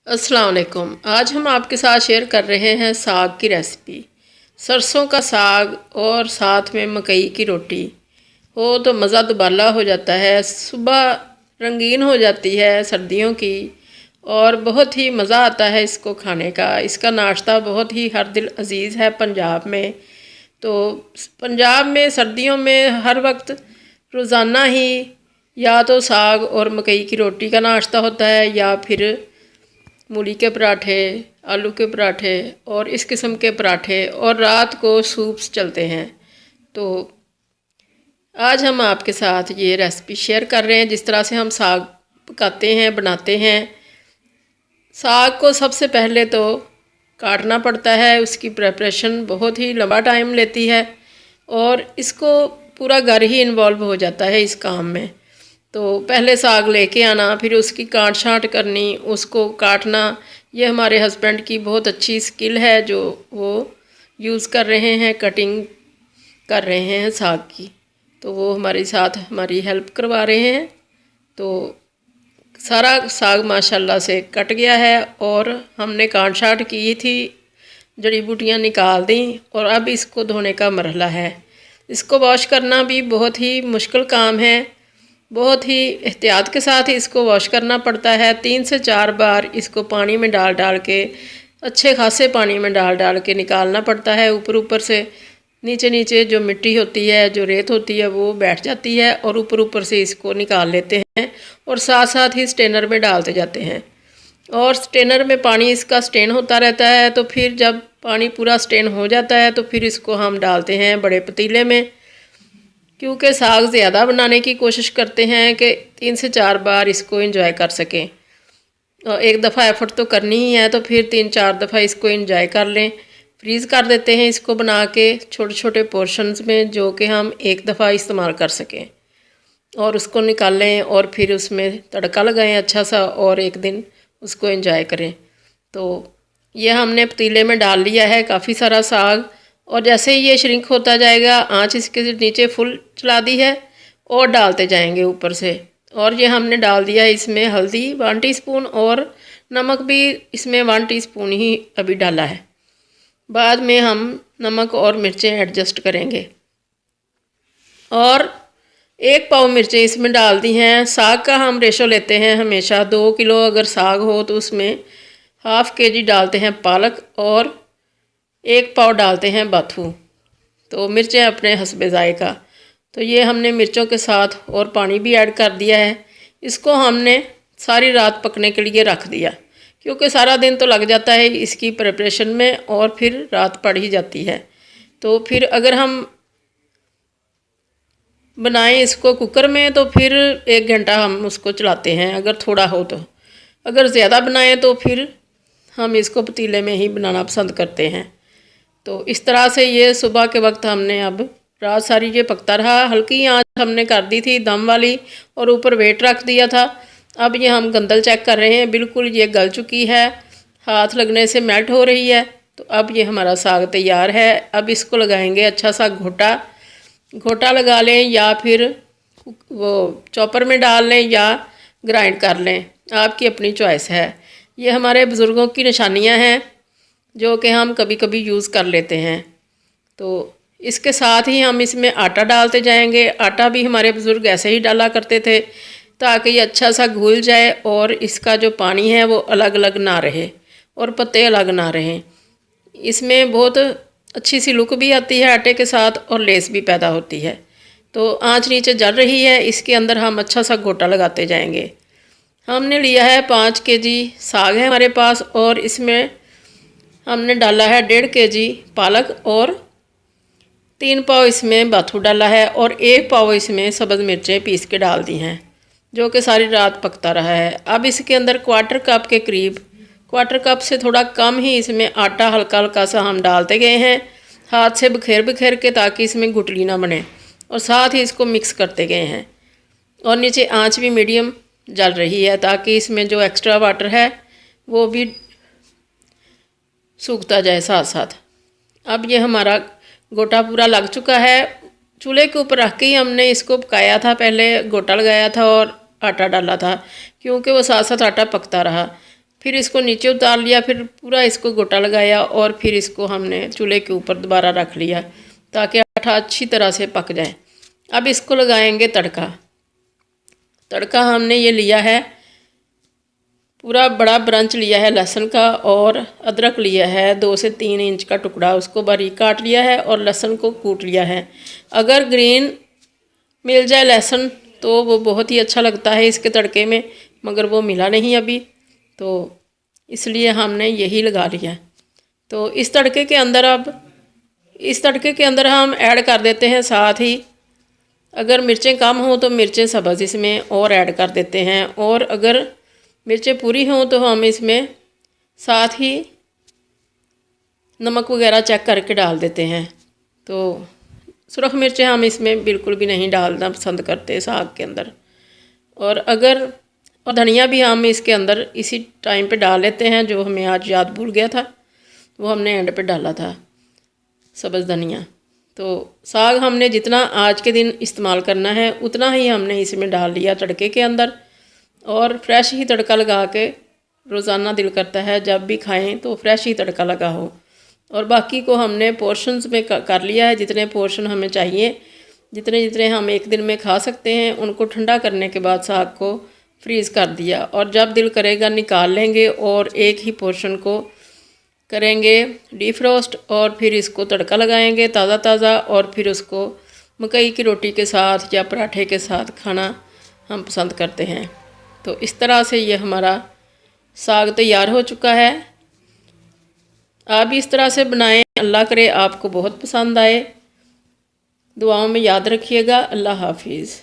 अस्सलाम वालेकुम। आज हम आपके साथ शेयर कर रहे हैं साग की रेसिपी। सरसों का साग और साथ में मकई की रोटी हो तो मज़ा दुबाला हो जाता है। सुबह रंगीन हो जाती है सर्दियों की और बहुत ही मज़ा आता है इसको खाने का। इसका नाश्ता बहुत ही हर दिल अजीज़ है पंजाब में। तो पंजाब में सर्दियों में हर वक्त रोज़ाना ही या तो साग और मकई की रोटी का नाश्ता होता है या फिर मूली के पराठे, आलू के पराठे और इस किस्म के पराठे, और रात को सूप्स चलते हैं। तो आज हम आपके साथ ये रेसिपी शेयर कर रहे हैं जिस तरह से हम साग पकाते हैं, बनाते हैं। साग को सबसे पहले तो काटना पड़ता है, उसकी प्रिपरेशन बहुत ही लंबा टाइम लेती है और इसको पूरा घर ही इन्वॉल्व हो जाता है इस काम में। तो पहले साग लेके आना, फिर उसकी काट छाँट करनी, उसको काटना, ये हमारे हस्बैंड की बहुत अच्छी स्किल है जो वो यूज़ कर रहे हैं, कटिंग कर रहे हैं साग की। तो वो हमारे साथ हमारी हेल्प करवा रहे हैं। तो सारा साग माशाल्लाह से कट गया है और हमने काट छाँट की थी, जड़ी बूटियाँ निकाल दी और अब इसको धोने का मरहला है। इसको वॉश करना भी बहुत ही मुश्किल काम है, बहुत ही एहतियात के साथ इसको वॉश करना पड़ता है। 3 से 4 बार इसको पानी में डाल डाल के, अच्छे खासे पानी में डाल डाल के निकालना पड़ता है। ऊपर ऊपर से नीचे नीचे जो मिट्टी होती है, जो रेत होती है, वो बैठ जाती है और ऊपर ऊपर से इसको निकाल लेते हैं और साथ साथ ही स्टेनर में डालते जाते हैं। और स्टेनर में पानी इसका स्टेन होता रहता है। तो फिर जब पानी पूरा स्टेन हो जाता है तो फिर इसको हम डालते हैं बड़े पतीले में, क्योंकि साग ज़्यादा बनाने की कोशिश करते हैं कि 3 से 4 बार इसको एंजॉय कर सकें। और एक दफ़ा एफ़र्ट तो करनी ही है, तो फिर 3-4 दफ़ा इसको एंजॉय कर लें। फ्रीज़ कर देते हैं इसको बना के छोटे छोटे पोर्शंस में, जो कि हम एक दफ़ा इस्तेमाल कर सकें। और उसको निकालें और फिर उसमें तड़का लगाएं अच्छा सा और एक दिन उसको एंजॉय करें। तो ये हमने पतीले में डाल लिया है काफ़ी सारा साग, और जैसे ही ये श्रिंक होता जाएगा आंच इसके नीचे फुल चला दी है और डालते जाएंगे ऊपर से। और ये हमने डाल दिया है इसमें हल्दी 1 टीस्पून और नमक भी इसमें 1 टीस्पून ही अभी डाला है। बाद में हम नमक और मिर्चें एडजस्ट करेंगे। और 1 पाव मिर्चें इसमें डाल दी हैं। साग का हम रेशो लेते हैं हमेशा 2 किलो अगर साग हो तो उसमें ½ केजी डालते हैं पालक और 1 पाव डालते हैं बाथू। तो मिर्चें अपने हस्बे ज़ायका। तो ये हमने मिर्चों के साथ और पानी भी ऐड कर दिया है। इसको हमने सारी रात पकने के लिए रख दिया, क्योंकि सारा दिन तो लग जाता है इसकी प्रिपरेशन में और फिर रात पड़ ही जाती है। तो फिर अगर हम बनाएं इसको कुकर में तो फिर 1 घंटा हम उसको चलाते हैं अगर थोड़ा हो तो। अगर ज़्यादा बनाएं तो फिर हम इसको पतीले में ही बनाना पसंद करते हैं। तो इस तरह से ये सुबह के वक्त हमने अब रात सारी ये पकता रहा। हल्की आंच हमने कर दी थी दम वाली और ऊपर वेट रख दिया था। अब ये हम गंदल चेक कर रहे हैं, बिल्कुल ये गल चुकी है, हाथ लगने से मेल्ट हो रही है। तो अब ये हमारा साग तैयार है। अब इसको लगाएंगे अच्छा सा घोटा लगा लें या फिर वो चॉपर में डाल लें या ग्राइंड कर लें, आपकी अपनी चॉइस है। ये हमारे बुज़ुर्गों की निशानियाँ हैं जो कि हम कभी कभी यूज़ कर लेते हैं। तो इसके साथ ही हम इसमें आटा डालते जाएंगे। आटा भी हमारे बुज़ुर्ग ऐसे ही डाला करते थे ताकि ये अच्छा सा घुल जाए और इसका जो पानी है वो अलग अलग ना रहे और पत्ते अलग ना रहें। इसमें बहुत अच्छी सी लुक भी आती है आटे के साथ और लेस भी पैदा होती है। तो आंच नीचे जल रही है, इसके अंदर हम अच्छा सा घोटा लगाते जाएंगे। हमने लिया है 5 केजी साग है हमारे पास और इसमें हमने डाला है 1.5 केजी पालक और 3 पाव इसमें बाथू डाला है और 1 पाव इसमें सब्ज़ मिर्चें पीस के डाल दी हैं, जो कि सारी रात पकता रहा है। अब इसके अंदर 1/4 कप के करीब, 1/4 कप से थोड़ा कम ही इसमें आटा हल्का हल्का सा हम डालते गए हैं, हाथ से बिखेर बिखेर के, ताकि इसमें गुठली ना बने, और साथ ही इसको मिक्स करते गए हैं। और नीचे आंच भी मीडियम जल रही है ताकि इसमें जो एक्स्ट्रा वाटर है वो भी सूखता जाए साथ साथ। अब ये हमारा गोटा पूरा लग चुका है। चूल्हे के ऊपर रख के ही हमने इसको पकाया था, पहले गोटा लगाया था और आटा डाला था, क्योंकि वो साथ साथ आटा पकता रहा। फिर इसको नीचे उतार लिया, फिर पूरा इसको गोटा लगाया और फिर इसको हमने चूल्हे के ऊपर दोबारा रख लिया ताकि आटा अच्छी तरह से पक जाए। अब इसको लगाएंगे तड़का। तड़का हमने ये लिया है, पूरा बड़ा ब्रंच लिया है लहसुन का, और अदरक लिया है 2 से 3 इंच का टुकड़ा, उसको बारीक काट लिया है और लहसुन को कूट लिया है। अगर ग्रीन मिल जाए लहसुन तो वो बहुत ही अच्छा लगता है इसके तड़के में, मगर वो मिला नहीं अभी, तो इसलिए हमने यही लगा लिया। तो इस तड़के के अंदर हम ऐड कर देते हैं साथ ही, अगर मिर्चें कम हो तो मिर्चें सब्ज़ इसमें और ऐड कर देते हैं, और अगर मिर्चें पूरी हों तो हम इसमें साथ ही नमक वगैरह चेक करके डाल देते हैं। तो सुरख मिर्चें हम इसमें बिल्कुल भी नहीं डालना पसंद करते साग के अंदर। और धनिया भी हम इसके अंदर इसी टाइम पे डाल लेते हैं, जो हमें आज याद भूल गया था, वो हमने एंड पे डाला था सब्ज़ धनिया। तो साग हमने जितना आज के दिन इस्तेमाल करना है उतना ही हमने इसमें डाल लिया तड़के के अंदर, और फ्रेश ही तड़का लगा के रोज़ाना दिल करता है जब भी खाएं तो फ्रेश ही तड़का लगा हो। और बाकी को हमने पोर्शंस में कर लिया है, जितने पोर्शन हमें चाहिए, जितने जितने हम एक दिन में खा सकते हैं, उनको ठंडा करने के बाद साग को फ्रीज़ कर दिया, और जब दिल करेगा निकाल लेंगे और एक ही पोर्शन को करेंगे डीफ्रोस्ट, और फिर इसको तड़का लगाएंगे ताज़ा ताज़ा, और फिर उसको मकई की रोटी के साथ या पराठे के साथ खाना हम पसंद करते हैं। तो इस तरह से ये हमारा साग तैयार हो चुका है। आप भी इस तरह से बनाएं, अल्लाह करे आपको बहुत पसंद आए। दुआओं में याद रखिएगा। अल्लाह हाफिज़।